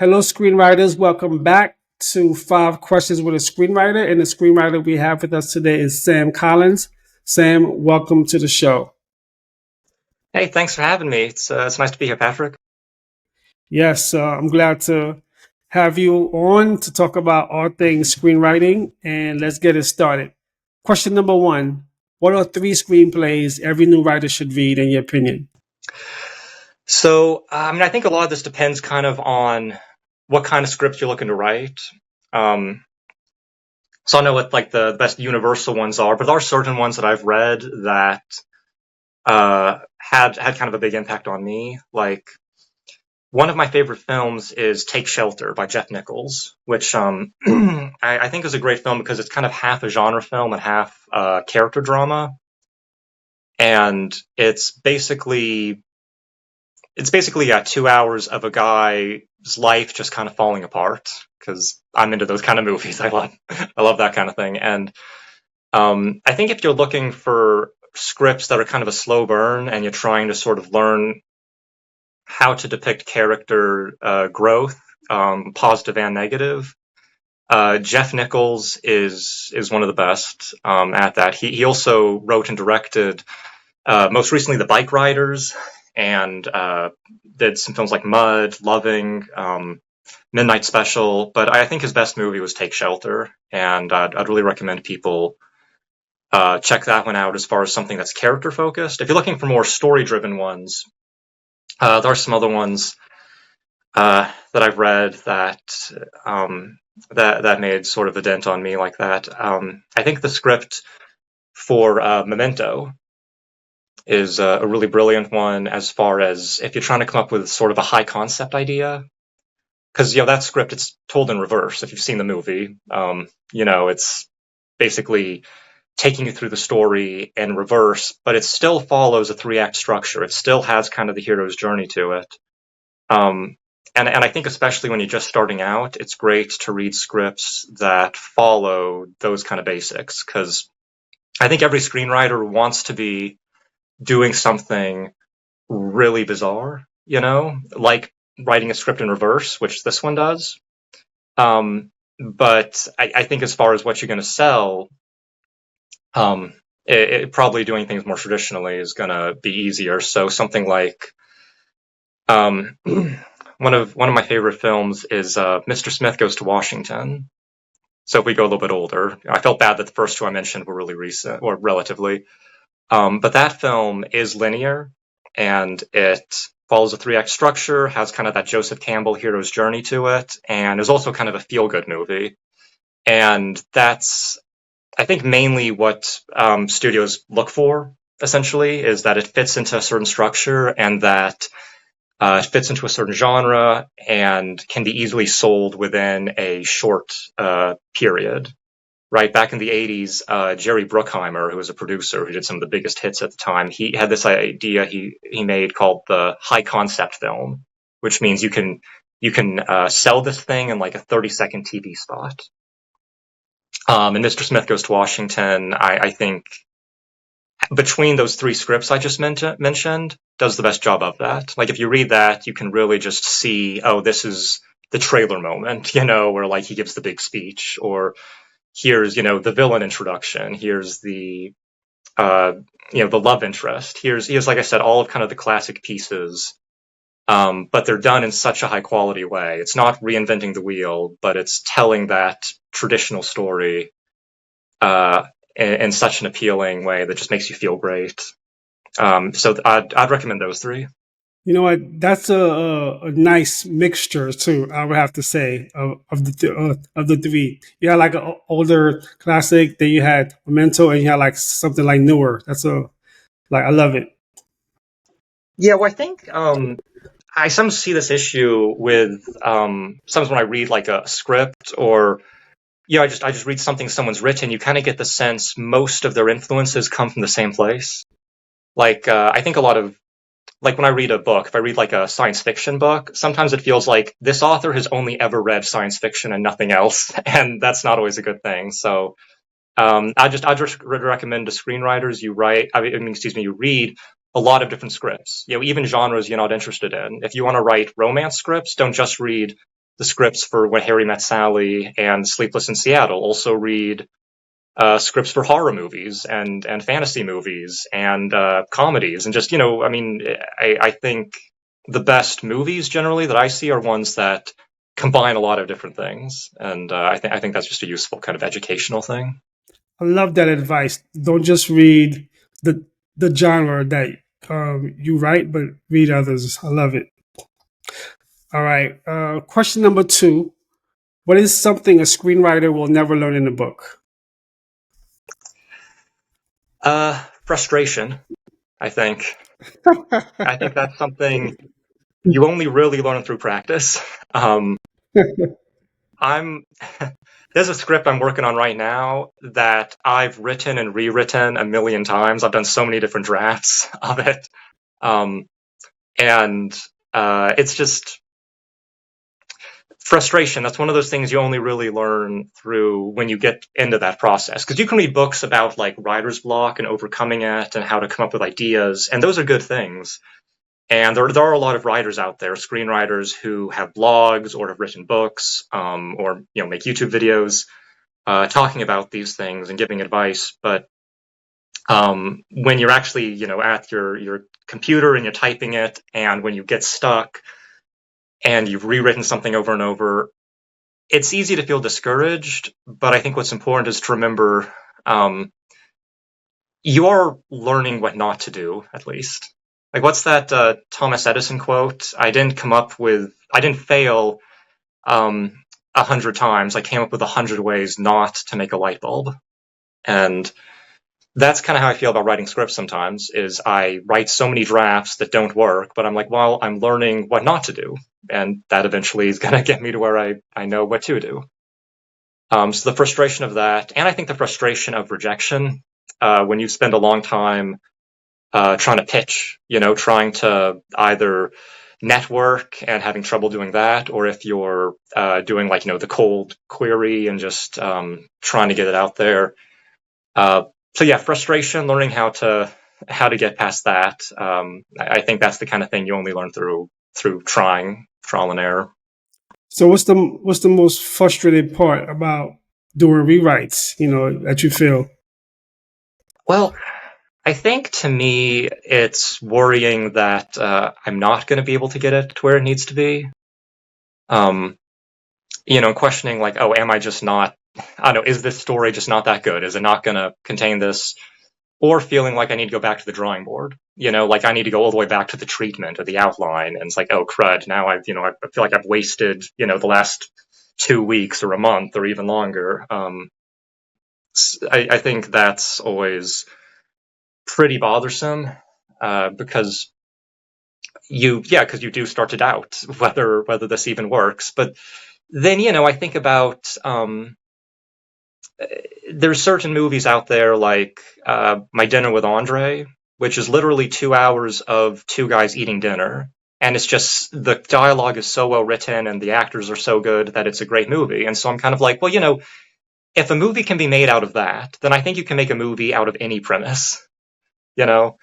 Hello, screenwriters. Welcome back to Five Questions with a Screenwriter. And the screenwriter we have with us today is Sam Collins. Sam, welcome to the show. Hey, thanks for having me. It's nice to be here, Patrick. Yes, I'm glad to have you on to talk about all things screenwriting. And let's get it started. Question number one. What are three screenplays every new writer should read, in your opinion? I think a lot of this depends kind of on what kind of script you're looking to write. Um, so I know what like the best universal ones are, but there are certain ones that I've read that had kind of a big impact on me. Like one of my favorite films is Take Shelter by Jeff Nichols, which I think is a great film because it's kind of half a genre film and half character drama, and it's basically 2 hours of a guy's life just kind of falling apart because I'm into those kind of movies. I love that kind of thing. And I think if you're looking for scripts that are kind of a slow burn and you're trying to sort of learn how to depict character growth, positive and negative, Jeff Nichols is one of the best at that. He also wrote and directed most recently The Bike Riders, and did some films like Mud, Loving, Midnight Special. But I think his best movie was Take Shelter, and I'd really recommend people check that one out as far as something that's character focused. If you're looking for more story driven ones, there are some other ones that I've read that made sort of a dent on me like that. I think the script for Memento is a really brilliant one as far as if you're trying to come up with sort of a high concept idea. Because that script, it's told in reverse. If you've seen the movie, it's basically taking you through the story in reverse, but it still follows a three-act structure. It still has kind of the hero's journey to it. Um, and I think especially when you're just starting out, it's great to read scripts that follow those kind of basics, because I think every screenwriter wants to be doing something really bizarre, like writing a script in reverse, which this one does. But I think as far as what you're going to sell, probably doing things more traditionally is going to be easier. So something like one of my favorite films is Mr. Smith Goes to Washington. So if we go a little bit older, I felt bad that the first two I mentioned were really recent or relatively. But that film is linear, and it follows a three-act structure, has kind of that Joseph Campbell hero's journey to it, and is also kind of a feel-good movie. And that's, I think, mainly what studios look for, essentially, is that it fits into a certain structure and that it fits into a certain genre and can be easily sold within a short period. Right, back in the 80s, Jerry Bruckheimer, who was a producer who did some of the biggest hits at the time, he had this idea he made called the high concept film, which means you can sell this thing in like a 30-second TV spot. And Mr. Smith Goes to Washington, I think between those three scripts I just mentioned, does the best job of that. Like if you read that, you can really just see, oh, this is the trailer moment, where like he gives the big speech, or here's the villain introduction, here's the love interest, here's like I said, all of kind of the classic pieces, but they're done in such a high quality way. It's not reinventing the wheel, but it's telling that traditional story in such an appealing way that just makes you feel great. So I'd recommend those three. You know what? That's a nice mixture too. I would have to say of the three. You had like an older classic, then you had Memento, and you had like something like newer. That's a like I love it. Yeah, well, I think I sometimes see this issue with sometimes when I read like a script, or I just read something someone's written. You kind of get the sense most of their influences come from the same place. Like I think a lot of, like when I read a book, if I read like a science fiction book, sometimes it feels like this author has only ever read science fiction and nothing else, and that's not always a good thing. So I just recommend to screenwriters you read a lot of different scripts. Even genres you're not interested in. If you want to write romance scripts, don't just read the scripts for When Harry Met Sally and Sleepless in Seattle. Also read scripts for horror movies and fantasy movies and comedies, and just, I mean, I think the best movies generally that I see are ones that combine a lot of different things, and I think that's just a useful kind of educational thing. I love that advice. Don't just read the the genre that you write, but read others. I love it. All right. Question number two: what is something a screenwriter will never learn in a book? Frustration, I think. I think that's something you only really learn through practice. Um, I'm there's a script I'm working on right now that I've written and rewritten a million times. I've done so many different drafts of it. Um, and it's just frustration. That's one of those things you only really learn through when you get into that process. Because you can read books about like writer's block and overcoming it and how to come up with ideas, and those are good things. And there are a lot of writers out there, screenwriters who have blogs or have written books, or make YouTube videos talking about these things and giving advice. But when you're actually at your computer and you're typing it, and when you get stuck and you've rewritten something over and over, it's easy to feel discouraged. But I think what's important is to remember um, you are learning what not to do, at least. Like, what's that Thomas Edison quote? I didn't fail um, 100 times. I came up with 100 ways not to make a light bulb. And that's kind of how I feel about writing scripts sometimes, is I write so many drafts that don't work, but I'm like, well, I'm learning what not to do. And that eventually is going to get me to where I know what to do. So the frustration of that, and I think the frustration of rejection, when you spend a long time trying to pitch, trying to either network and having trouble doing that, or if you're doing like, the cold query and just trying to get it out there. Uh, so yeah, frustration, learning how to get past that. I think that's the kind of thing you only learn through trying, trial and error. So what's the most frustrating part about doing rewrites? That you feel. Well, I think to me, it's worrying that I'm not going to be able to get it to where it needs to be. Um, questioning like, oh, am I just not? I don't know. Is this story just not that good? Is it not going to contain this? Or feeling like I need to go back to the drawing board. Like I need to go all the way back to the treatment or the outline, and it's like, oh crud! Now I feel like I've wasted the last 2 weeks or a month or even longer. I think that's always pretty bothersome because because you do start to doubt whether this even works. But then I think about there's certain movies out there like My Dinner with Andre, which is literally 2 hours of two guys eating dinner. And it's just the dialogue is so well written and the actors are so good that it's a great movie. And so I'm kind of like, well, if a movie can be made out of that, then I think you can make a movie out of any premise, you know?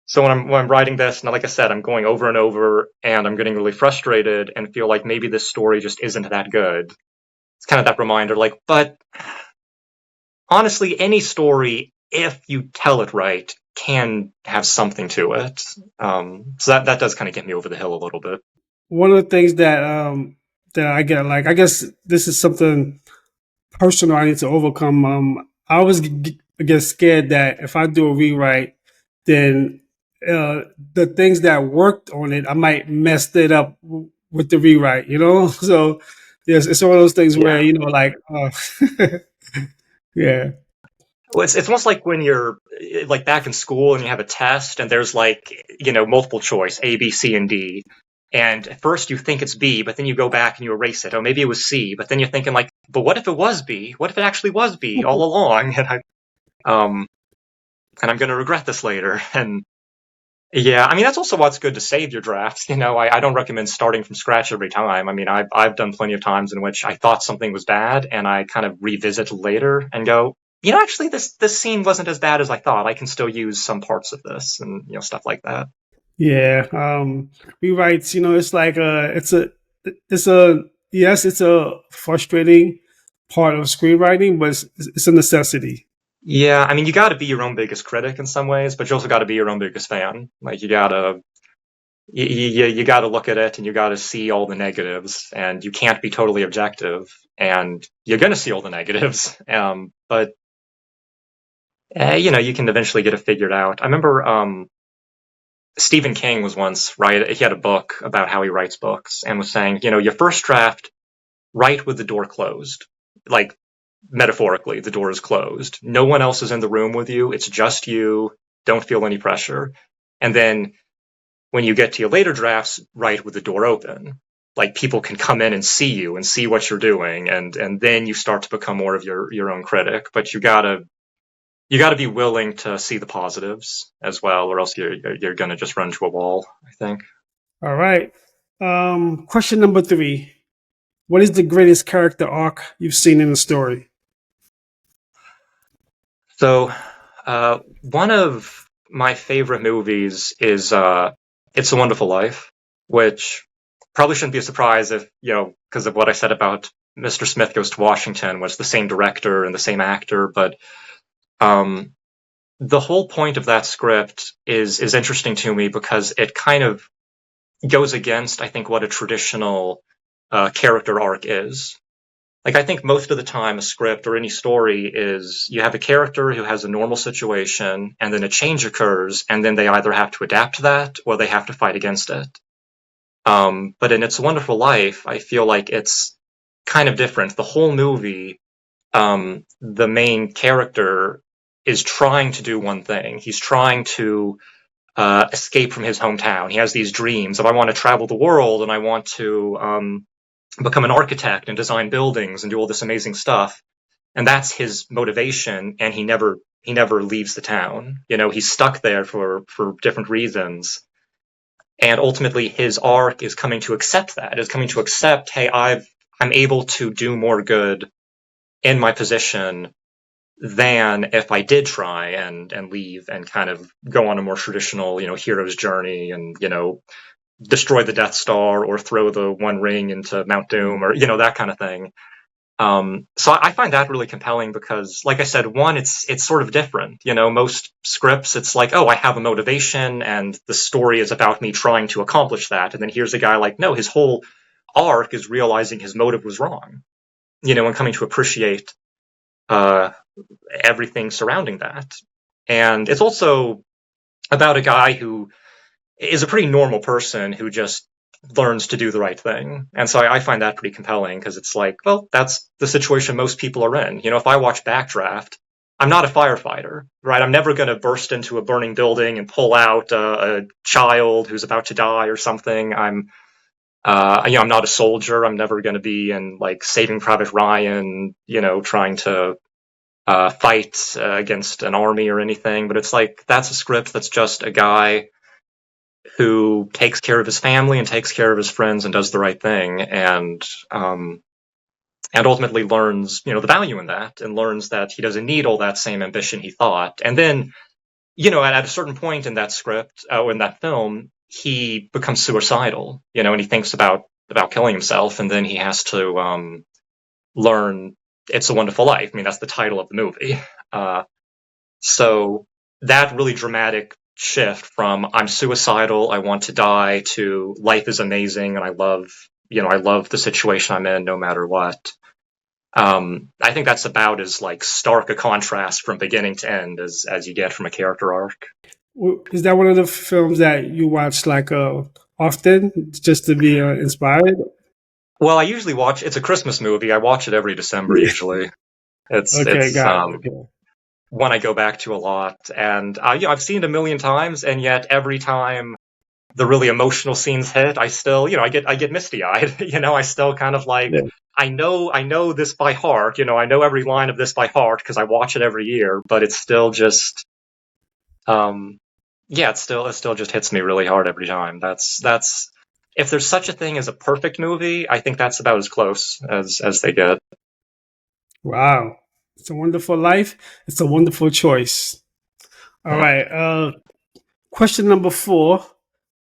So when I'm writing this, and like I said, I'm going over and over and I'm getting really frustrated and feel like maybe this story just isn't that good. It's kind of that reminder, like, but honestly, any story, if you tell it right, can have something to it. So that does kind of get me over the hill a little bit. One of the things that I get, like, I guess this is something personal I need to overcome. I always get scared that if I do a rewrite, then the things that worked on it, I might mess it up with the rewrite. So yes, it's one of those things where Yeah. like, yeah, Well, it's almost like when you're like back in school and you have a test and there's like, multiple choice, A, B, C, and D. And at first you think it's B, but then you go back and you erase it. Oh, maybe it was C, but then you're thinking like, but what if it was B? What if it actually was B all along? Um, and I'm going to regret this later. And yeah, I mean, that's also what's good to save your drafts. I don't recommend starting from scratch every time. I mean, I've done plenty of times in which I thought something was bad and I kind of revisit later and go, actually this scene wasn't as bad as I thought. I can still use some parts of this and, stuff like that. yeah. Rewrites, it's like it's a yes, it's a frustrating part of screenwriting, but it's a necessity. Yeah, I mean, you got to be your own biggest critic in some ways, but you also got to be your own biggest fan. Like you got to look at it and you got to see all the negatives, and you can't be totally objective, and you're going to see all the negatives. But you can eventually get it figured out. I remember Stephen King was once right. He had a book about how he writes books and was saying, your first draft, write with the door closed, like metaphorically, the door is closed. No one else is in the room with you. It's just you. Don't feel any pressure. And then when you get to your later drafts, write with the door open. Like people can come in and see you and see what you're doing, and then you start to become more of your own critic. But you gotta be willing to see the positives as well, or else you're gonna just run to a wall, I think. All right. Question number three. What is the greatest character arc you've seen in a story? So, one of my favorite movies is It's a Wonderful Life, which probably shouldn't be a surprise if, because of what I said about Mr. Smith Goes to Washington was the same director and the same actor, but um, the whole point of that script is interesting to me because it kind of goes against, I think, what a traditional character arc is. Like, I think most of the time a script or any story is you have a character who has a normal situation and then a change occurs and then they either have to adapt to that or they have to fight against it. But in It's a Wonderful Life, I feel like it's kind of different. The whole movie, the main character is trying to do one thing. He's trying to escape from his hometown. He has these dreams of I want to travel the world and I want to become an architect and design buildings and do all this amazing stuff. And that's his motivation. And he never leaves the town. He's stuck there for different reasons. And ultimately, his arc is coming to accept that. Is coming to accept, hey, I'm able to do more good in my position than if I did try and leave and kind of go on a more traditional, hero's journey and, destroy the Death Star or throw the One Ring into Mount Doom or, that kind of thing. So I find that really compelling because, like I said, one, it's sort of different. Most scripts, it's like, oh, I have a motivation and the story is about me trying to accomplish that. And then here's a guy like, no, his whole arc is realizing his motive was wrong, and coming to appreciate uh, everything surrounding that. And it's also about a guy who is a pretty normal person who just learns to do the right thing. And so I find that pretty compelling because it's like, well, that's the situation most people are in. If I watch Backdraft, I'm not a firefighter, right? I'm never going to burst into a burning building and pull out a child who's about to die or something. I'm not a soldier. I'm never going to be in like Saving Private Ryan, trying to fight against an army or anything. But it's like that's a script that's just a guy who takes care of his family and takes care of his friends and does the right thing and ultimately learns the value in that and learns that he doesn't need all that same ambition he thought. And then at a certain point in that script in that film he becomes suicidal, and he thinks about killing himself, and then he has to learn It's a Wonderful Life. I mean, that's the title of the movie. uh, So that really dramatic shift from I'm suicidal, I want to die, to life is amazing and I love the situation I'm in no matter what. I think that's about as like stark a contrast from beginning to end as you get from a character arc. Is that one of the films that you watch like often just to be inspired? Well, I usually watch. It's a Christmas movie. I watch it every December usually. It's Okay, it's got it. um, Okay. one I go back to a lot, and I've seen it a million times, and yet every time the really emotional scenes hit, I still, I get misty eyed. I still kind of like, Yeah. I know this by heart. I know every line of this by heart because I watch it every year. But it's still just, um, yeah, it still just hits me really hard every time. That's if there's such a thing as a perfect movie, I think that's about as close as they get. Wow. It's a wonderful life. It's a wonderful choice. All right. Question number four.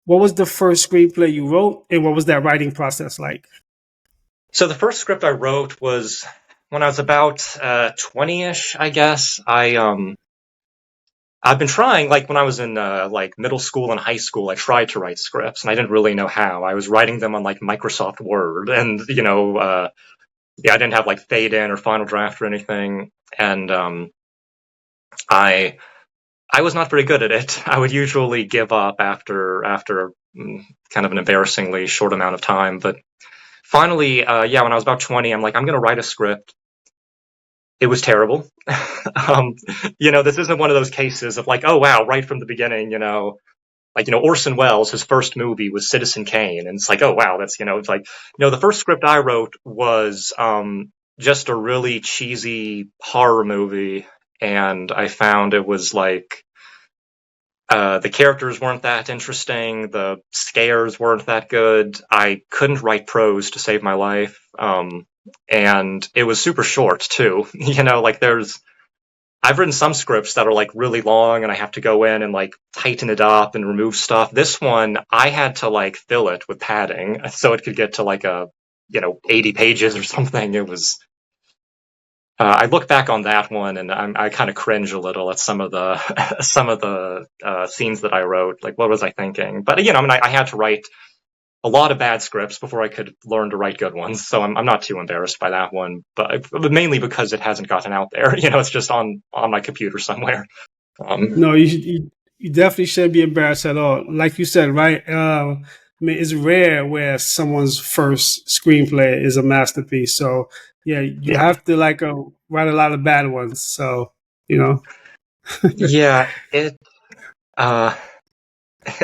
What was the first screenplay you wrote, and what was that writing process like? So the first script I wrote was when I was about 20ish, I guess. I've been trying, like when I was in like middle school and high school, I tried to write scripts and I didn't really know how. I was writing them on like Microsoft Word, and yeah, I didn't have like Fade In or Final Draft or anything, and I I was not very good at it. I would usually give up after kind of an embarrassingly short amount of time. But finally, yeah, when I was about 20, I'm like, I'm gonna write a script. It was terrible. um, this isn't one of those cases of like, oh wow, right from the beginning, like Orson Welles, his first movie was Citizen Kane, and it's like, oh wow, that's it's like the first script I wrote was just a really cheesy horror movie, and I found it was like the characters weren't that interesting, the scares weren't that good. I couldn't write prose to save my life, and it was super short too. Like there's I've written some scripts that are like really long and I have to go in and like tighten it up and remove stuff. This one, I had to like fill it with padding so it could get to like 80 pages or something. It was, I look back on that one and I kind of cringe a little at some of the, some of the scenes that I wrote. Like, what was I thinking? But, I mean, I had to write a lot of bad scripts before I could learn to write good ones. So I'm not too embarrassed by that one, but mainly because it hasn't gotten out there. It's just on my computer somewhere. Um, No, you definitely shouldn't be embarrassed at all. Like you said, right? I mean, it's rare where someone's first screenplay is a masterpiece. So yeah, you yeah, have to like write a lot of bad ones. So you know, yeah, uh,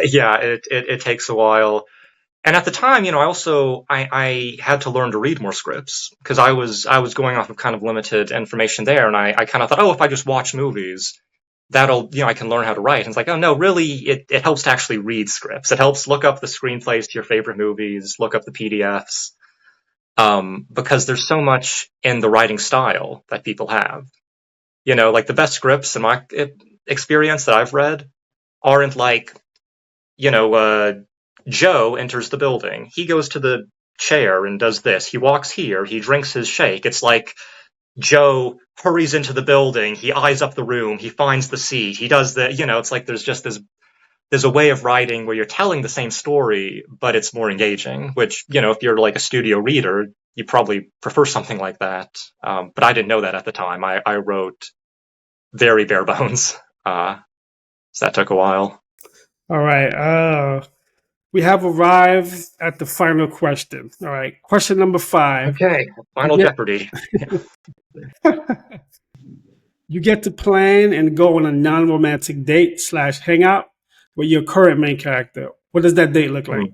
yeah, it takes a while. And at the time, I had to learn to read more scripts because I was going off of kind of limited information there, and I kind of thought, oh, if I just watch movies, that'll I can learn how to write. And it's like, oh no, really, it helps to actually read scripts. It helps look up the screenplays to your favorite movies, look up the PDFs, because there's so much in the writing style that people have. Like the best scripts in my experience that I've read aren't like you know, uh, Joe enters the building. He goes to the chair and does this. He walks here. He drinks his shake. It's like Joe hurries into the building. He eyes up the room. He finds the seat. He does it's like there's just there's a way of writing where you're telling the same story, but it's more engaging, which, if you're like a studio reader, you probably prefer something like that. But I didn't know that at the time. I wrote very bare bones. So that took a while. all right. We have arrived at the final question. All right, question number five. Okay, You Final get Jeopardy. you get to plan and go on a non-romantic date slash hangout with your current main character. What does that date look Hmm. like?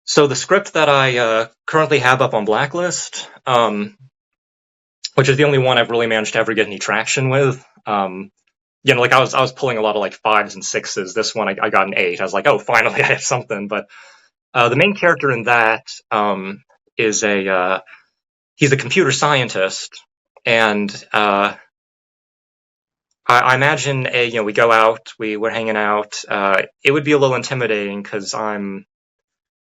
So the script that I currently have up on Blacklist, which is the only one I've really managed to ever get any traction with. Like I was pulling a lot of like fives and sixes. This one I got an eight. I was like, oh, finally I have something. But the main character in that is he's a computer scientist, and I imagine we go out, we're hanging out. It would be a little intimidating because I'm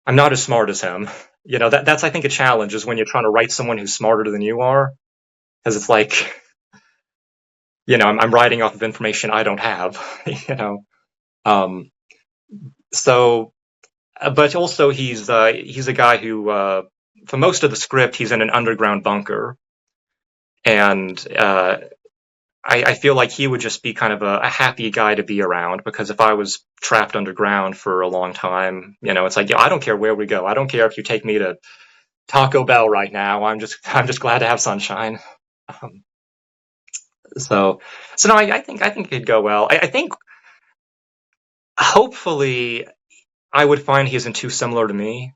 not as smart as him. That's I think a challenge is when you're trying to write someone who's smarter than you are, because it's like I'm writing off of information I don't have. you know. Um, so, but also he's a guy who for most of the script he's in an underground bunker, and I feel like he would just be kind of a happy guy to be around because if I was trapped underground for a long time, it's like I don't care where we go. I don't care if you take me to Taco Bell right now. I'm just glad to have sunshine. Um, so so no, I think it'd go well. I think hopefully I would find he isn't too similar to me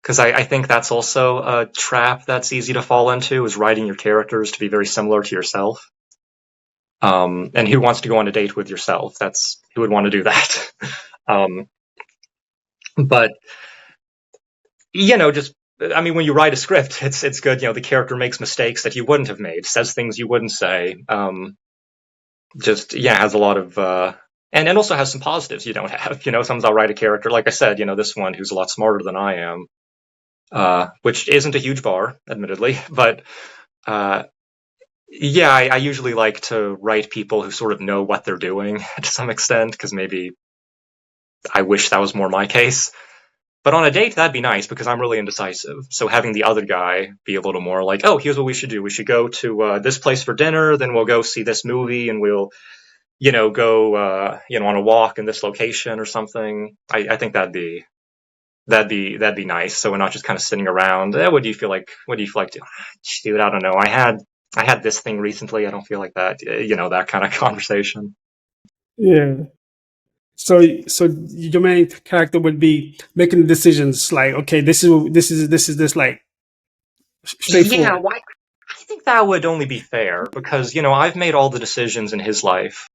because I think that's also a trap that's easy to fall into is writing your characters to be very similar to yourself. And who wants to go on a date with yourself? That's who would want to do that. um, but just I mean, when you write a script, it's good. The character makes mistakes that you wouldn't have made, says things you wouldn't say. Just yeah, has a lot of and also has some positives you don't have. Sometimes I'll write a character, like I said, this one who's a lot smarter than I am. which isn't a huge bar, admittedly, but uh, yeah, I usually like to write people who sort of know what they're doing to some extent, because maybe I wish that was more my case. But on a date, that'd be nice because I'm really indecisive. So having the other guy be a little more like, oh, here's what we should do. We should go to this place for dinner, then we'll go see this movie, and we'll, go, on a walk in this location or something. I think that'd be nice. So we're not just kind of sitting around. What do you feel like? What do you feel like doing? Dude, I don't know. I had this thing recently. I don't feel like that. That kind of conversation. Yeah. So your main character would be making decisions like, okay, this is like Yeah, straightforward. why? I think that would only be fair because I've made all the decisions in his life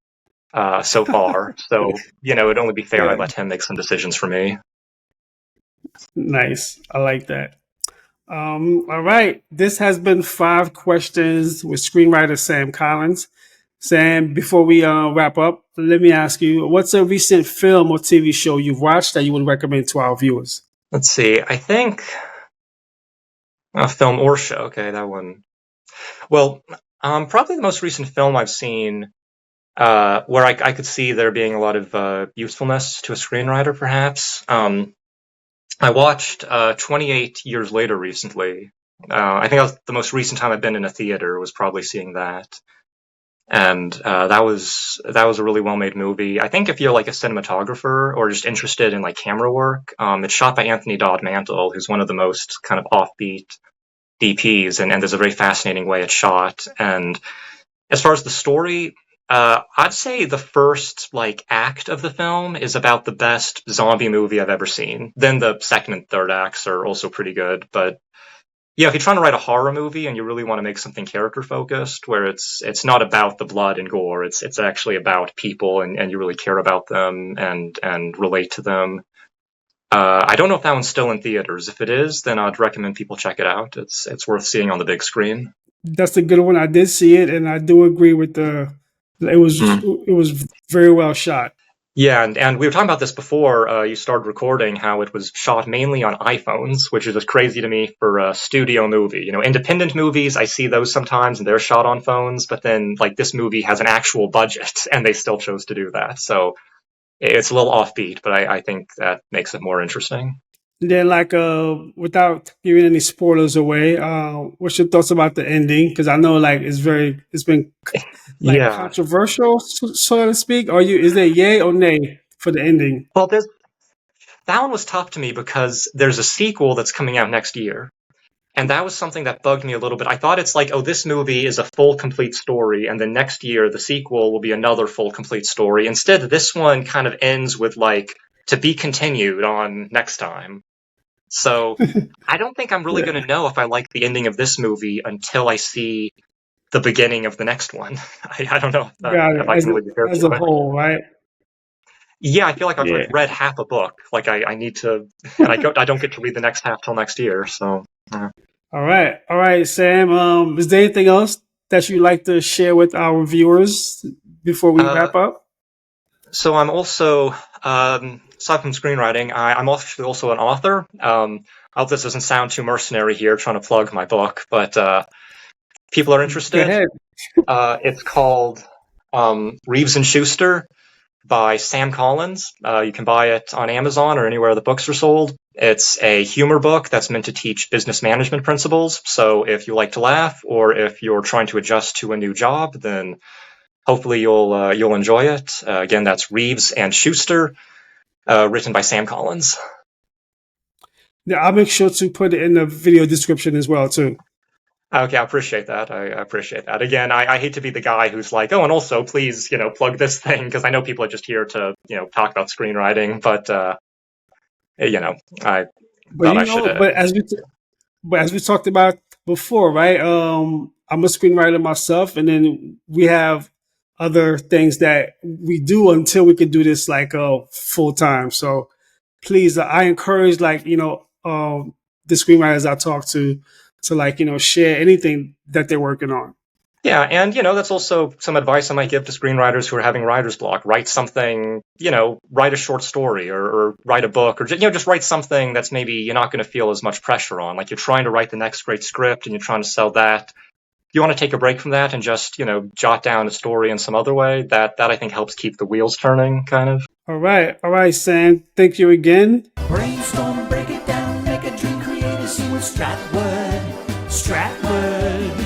so far. So it'd only be fair I Yeah. let him make some decisions for me. Nice. I like that. All right. This has been 5 questions with screenwriter Sam Collins. Sam, before we wrap up, let me ask you, what's a recent film or TV show you've watched that you would recommend to our viewers? Let's see. I think a film or show. Okay, that one. Well, probably the most recent film I've seen where I could see there being a lot of usefulness to a screenwriter, perhaps. I watched 28 Years Later recently. I think that was the most recent time I've been in a theater was probably seeing that, and that was a really well made movie. I think if you're like a cinematographer or just interested in like camera work, it's shot by Anthony Dodd Mantle, who's one of the most kind of offbeat DPs, and there's a very fascinating way it's shot. And as far as the story, I'd say the first like act of the film is about the best zombie movie I've ever seen. Then the second and third acts are also pretty good. But yeah, if you're trying to write a horror movie and you really want to make something character focused, where it's not about the blood and gore, it's actually about people and you really care about them and relate to them. I don't know if that one's still in theaters. If it is, then I'd recommend people check it out. It's worth seeing on the big screen. That's a good one. I did see it, and I do agree with the. It was very well shot. Yeah, and we were talking about this before you started recording, how it was shot mainly on iPhones, which is just crazy to me for a studio movie. Independent movies, I see those sometimes, and they're shot on phones, but then, like, this movie has an actual budget, and they still chose to do that. So it's a little offbeat, but I think that makes it more interesting. Then, like, without giving any spoilers away, what's your thoughts about the ending? Because I know, like, it's been like Yeah. controversial, so to speak. Is there yay or nay for the ending? Well, that one was tough to me because there's a sequel that's coming out next year. And that was something that bugged me a little bit. I thought it's like, oh, this movie is a full, complete story, and then next year the sequel will be another full, complete story. Instead, this one kind of ends with like, to be continued on next time. So I don't think I'm really Yeah, going to know if I like the ending of this movie until I see the beginning of the next one. I don't know got if it. I can really be fair As to a it. whole, right? Yeah, I feel like I've Yeah. read half a book. Like I need to, and I don't get to read the next half till next year. So. All right, Sam. Is there anything else that you'd like to share with our viewers before we Uh, wrap up? So I'm also, aside from screenwriting, I'm actually also an author. I hope this doesn't sound too mercenary here, trying to plug my book, but people are Go interested. ahead. It's called Reeves and Schuster by Sam Collins. You can buy it on Amazon or anywhere the books are sold. It's a humor book that's meant to teach business management principles. So if you like to laugh, or if you're trying to adjust to a new job, then hopefully you'll enjoy it. Again, that's Reeves and Schuster, written by Sam Collins. Yeah, I'll make sure to put it in the video description as well too. Okay, I appreciate that. I appreciate that. Again, I hate to be the guy who's like, oh, and also please, plug this thing because I know people are just here to, talk about screenwriting, but I But thought I you should. know, but as we talked about before, right? I'm a screenwriter myself, and then we have other things that we do until we can do this like full time. So please, I encourage the screenwriters I talk to like share anything that they're working on. Yeah, and that's also some advice I might give to screenwriters who are having writer's block. Write something, write a short story or write a book or just write something that's maybe you're not going to feel as much pressure on. Like you're trying to write the next great script and you're trying to sell that. You want to take a break from that and just, jot down a story in some other way. That I think helps keep the wheels turning, kind of. All right, Sam. Thank you again. Brainstorm, break it down, make a dream, create a scene with Stratwood. Stratwood.